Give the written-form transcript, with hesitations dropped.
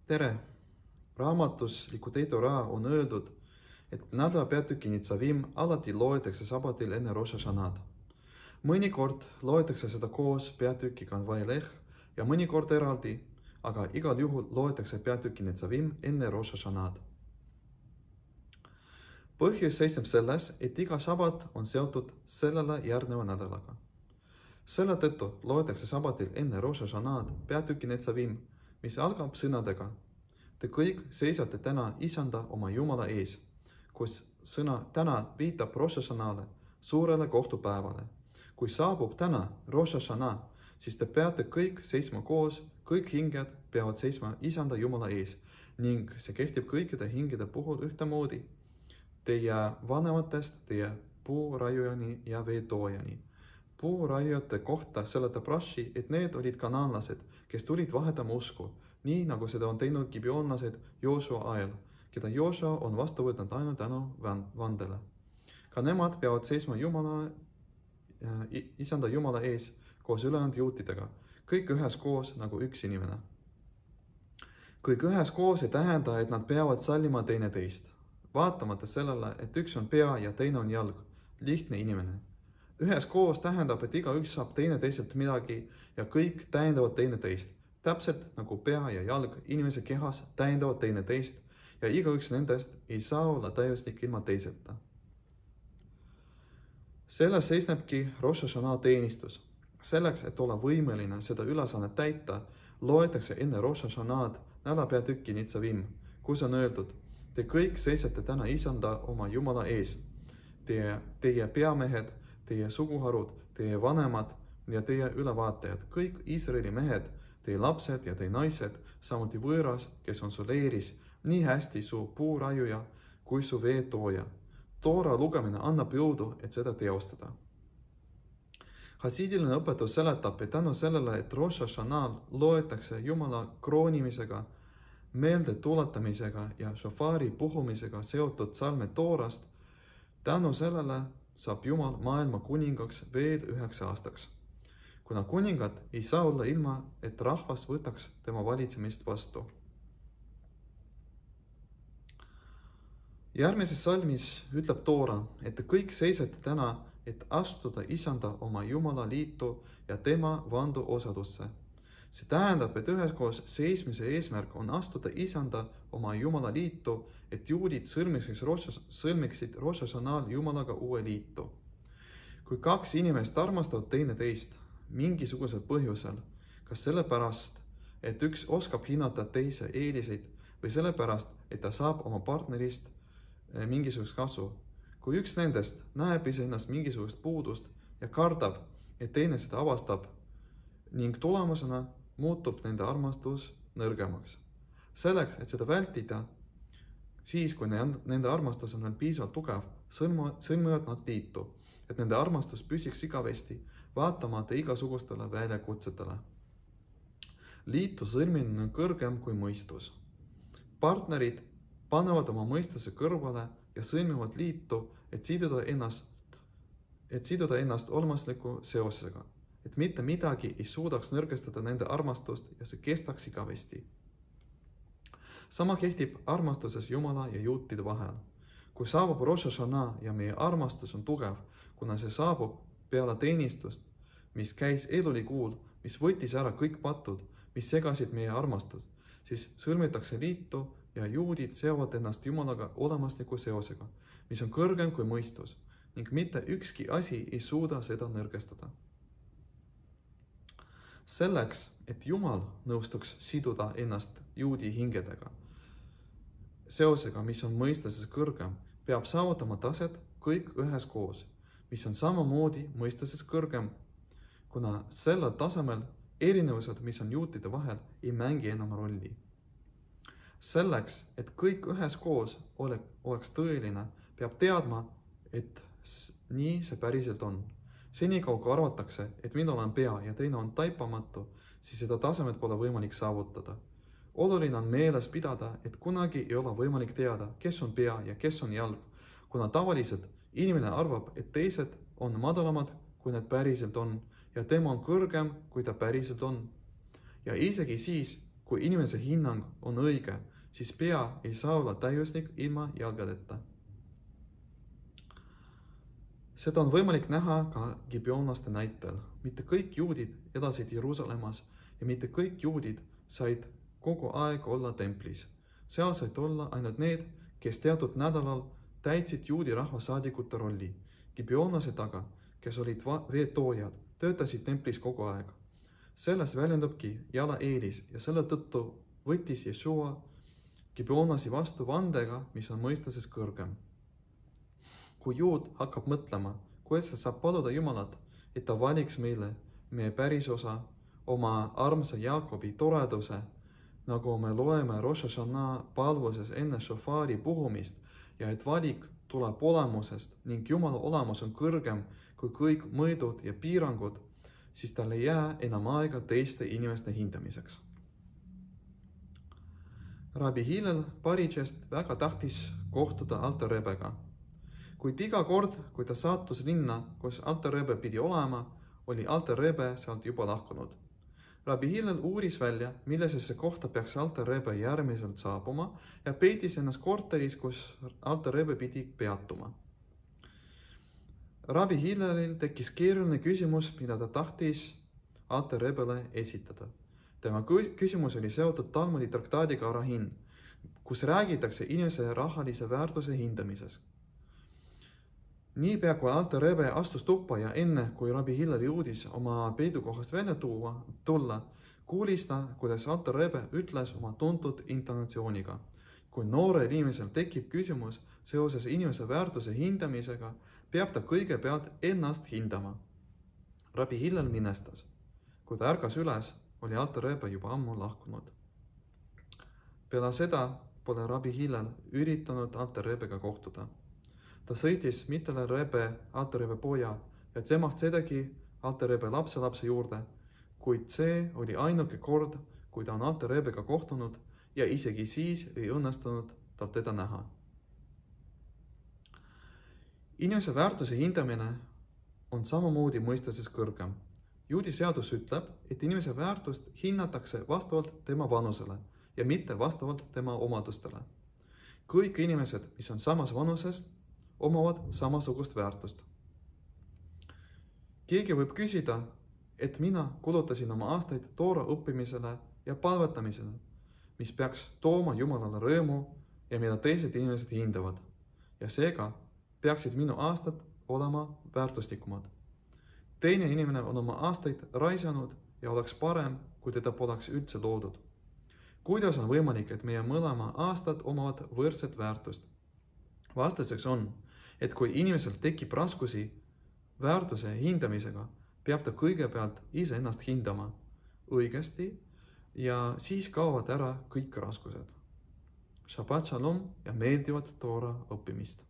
tere! Raamatus Likutei Torah on öeldud, et nädala peatüki Nitzavim alati loetakse sabatil enne Rosh Hashanad. Mõnikord loetakse seda koos peatükiga Vailech ja mõnikord eraldi, aga igal juhul loetakse peatüki Nitzavim enne Rosh Hashanad. Põhjus seisneb selles, et iga sabat on seotud sellele järgneva nädalaga. Selle tõttu loetakse sabatil enne Rosh Hashanad peatüki Nitzavim, mis algab sõnadega: Te kõik seisate täna Isanda oma Jumala ees, kus sõna täna viitab Rosh Hashanale, suurele kohtupäevale. Kui saabub täna Rosh Hashanah, siis te peate kõik seisma koos, kõik hinged peavad seisma Isanda Jumala ees ning see kehtib kõikide hingede puhul ühtemoodi. Teie vanematest teie puuraiujani ja veetoojani. Puuraiujate kohta seletab Rashi, et need olid kanaanlased, kes tulid vahetama usku, nii nagu seda on teinud gibionlased Joosua ajal, keda Joosua on vastu võtnud ainult tänu vandele. Ka nemad peavad seisma Isanda Jumala ees koos ülejäänud juutidega, kõik üheskoos nagu üks inimene. Kõik üheskoos ei tähenda, et nad peavad sallima teineteist, vaatamata sellele, et üks on pea ja teine on jalg, lihtne inimene. Üheskoos tähendab, et igaüks saab teineteiselt midagi ja kõik täiendavad teineteist, täpselt nagu pea ja jalg inimese kehas täiendavad teineteist ja igaüks nendest ei saa olla täiuslik ilma teiseta. Selles seisnebki Rosh Hashanah teenistus. Selleks, et olla võimeline seda ülesannet täita, loetakse enne Rosh Hashanad nädalapeatükki Nitzavim, kus on öeldud: Te kõik seisate täna Isanda oma Jumala ees. Teie peamehed, teie suguharud, teie vanemad ja teie ülevaatajad, kõik Iisraeli mehed, teie lapsed ja teie naised, samuti võõras, kes on su leeris, nii hästi su puuraiuja kui su veetooja. Toora lugemine annab jõudu, et seda teostada. Hasidiline õpetus seletab, et tänu sellele, et Rosh Hashanal loetakse Jumala kroonimisega, meelde tuletamisega ja šofari puhumisega seotud salme Toorast, tänu sellele saab Jumal maailma kuningaks veel 9 aastaks. Kuna kuningad ei saa olla ilma, et rahvas võtaks tema valitsemist vastu. Järgmises salmis ütleb Toora, et te kõik seisate täna, et astuda Isanda oma Jumala liitu ja tema vandu osadusse. See tähendab, et üheskoos seismise eesmärk on astuda Isanda oma Jumala liitu, et juudid sõlmiksid Rosh Hashanal Jumalaga uue liitu. Kui 2 inimest armastavad teineteist mingisugusel põhjusel, kas sellepärast, et üks oskab hinnata teise eeliseid või sellepärast, et ta saab oma partnerist mingisugust kasu. Kui üks nendest näeb iseennast mingisugust puudust ja kardab, et teine seda avastab ning tulemusena muutub nende armastus nõrgemaks. Selleks, et seda vältida, siis kui nende armastus on veel piisavalt tugev, sõlmivad nad liitu, et nende armastus püsiks igavesti, vaatamata igasugustele väljakutsetele. Liitu sõlmimine on kõrgem kui mõistus. Partnerid panevad oma mõistuse kõrvale ja sõlmivad liitu, et siduda ennast olemusliku seosega, et mitte midagi ei suudaks nõrgestada nende armastust ja see kestaks igavesti. Sama kehtib armastuses Jumala ja juutide vahel. Kui saabub Rosh Hashanah ja meie armastus on tugev, kuna see saabub peale teenistust, mis käis elulikuul, mis võttis ära kõik patud, mis segasid meie armastust, siis sõlmitakse liitu ja juudid seovad ennast Jumalaga olemusliku seosega, mis on kõrgem kui mõistus ning mitte ükski asi ei suuda seda nõrgestada. Selleks, et Jumal nõustuks siduda ennast juudi hingedega, seosega, mis on mõistuses kõrgem, peab saavutama taset kõik üheskoos, mis on samamoodi mõistuses kõrgem, kuna sellel tasemel erinevused, mis on juutide vahel, ei mängi enam rolli. Selleks, et kõik üheskoos oleks tõeline, peab teadma, et nii see päriselt on. Senikaua kui arvatakse, et minul on pea ja teine on taipamatu, siis seda tasemet pole võimalik saavutada. Oluline on meeles pidada, et kunagi ei ole võimalik teada, kes on pea ja kes on jalg, kuna tavaliselt inimene arvab, et teised on madalamad, kui need päriselt on ja tema on kõrgem, kui ta päriselt on. Ja isegi siis, Kui inimese hinnang on õige, siis pea ei saa olla täiuslik ilma jalgadeta. Seda on võimalik näha ka gibeonlaste näitel. Mitte kõik juudid elasid Jeruusalemmas ja mitte kõik juudid said kogu aeg olla templis. Seal said olla ainult need, kes teatud nädalal täitsid juudi rahvasaadikute rolli. Gibeonlased aga, kes olid veetoojad, töötasid templis kogu aeg. Selles väljendubki jala eelis ja selle tõttu võttis Jeshua gibeonlasi vastu vandega, mis on mõistuses kõrgem. Kui juud hakkab mõtlema, kuidas ta saab paluda Jumalat, et ta valiks meile meie pärisosa, oma armsa Jaakobi toreduse, nagu me loeme Rosh Hashanah palvuses enne šofari puhumist, ja et valik tuleb olemusest ning Jumala olemus on kõrgem kui kõik mõõdud ja piirangud, siis tal ei jää enam aega teiste inimeste hindamiseks. Rabbi Hillel Paridžest väga tahtis kohtuda Alter Rebega, kuid iga kord, kui ta saatus linna, kus Alter Rebe pidi olema, oli Alter Rebe sealt juba lahkunud. Rabbi Hillel uuris välja, millisesse kohta peaks Alter Rebe järgmiselt saabuma ja peitis ennast korteris, kus Alter Rebe pidi peatuma. Rabbi Hillelil tekkis keeruline küsimus, mida ta tahtis Alter Rebele esitada. Tema küsimus oli seotud Talmudi traktaadiga Arahin, kus räägitakse inimese rahalise väärtuse hindamisest. Niipea kui Alter Rebe astus tuppa ja enne, kui Rabbi Hillel jõudis oma peidukohast välja tulla, kuulis ta, kuidas Alter Rebe ütles oma tuntud intonatsiooniga. Kui noorel inimesel tekib küsimus seoses inimese väärtuse hindamisega, peab ta kõigepealt ennast hindama. Rabbi Hillel minestas. Kui ta ärkas üles, oli Alter Rebe juba ammu lahkunud. Peale seda pole Rabbi Hillel üritanud Alter Rebega kohtuda. Ta sõitis mitmele Alter Rebe poja ja temast sedagi Alter Rebe lapselapse juurde, kuid see oli ainuke kord, kui ta on Alter Rebega kohtunud ja isegi siis ei õnnestunud tal teda näha. Inimese väärtuse hindamine on samamoodi mõistuses kõrgem. Juudi seadus ütleb, et inimese väärtust hinnatakse vastavalt tema vanusele ja mitte vastavalt tema omadustele. Kõik inimesed, mis on samas vanusest, omavad samasugust väärtust. Keegi võib küsida, et mina kulutasin oma aastaid Toora õppimisele ja palvetamisele, mis peaks tooma Jumalale rõõmu ja mida teised inimesed hindavad. Ja seega peaksid minu aastad olema väärtuslikumad. Teine inimene on oma aastaid raisanud ja oleks parem, kui teda poleks üldse loodud. Kuidas on võimalik, et meie mõlema aastad omavad võrdset väärtust? Vastuseks on, et kui inimesel tekib raskusi väärtuse hindamisega, peab ta kõigepealt iseennast hindama õigesti ja siis kaovad ära kõik raskused. Shabbat shalom ja meeldivat Toora õppimist!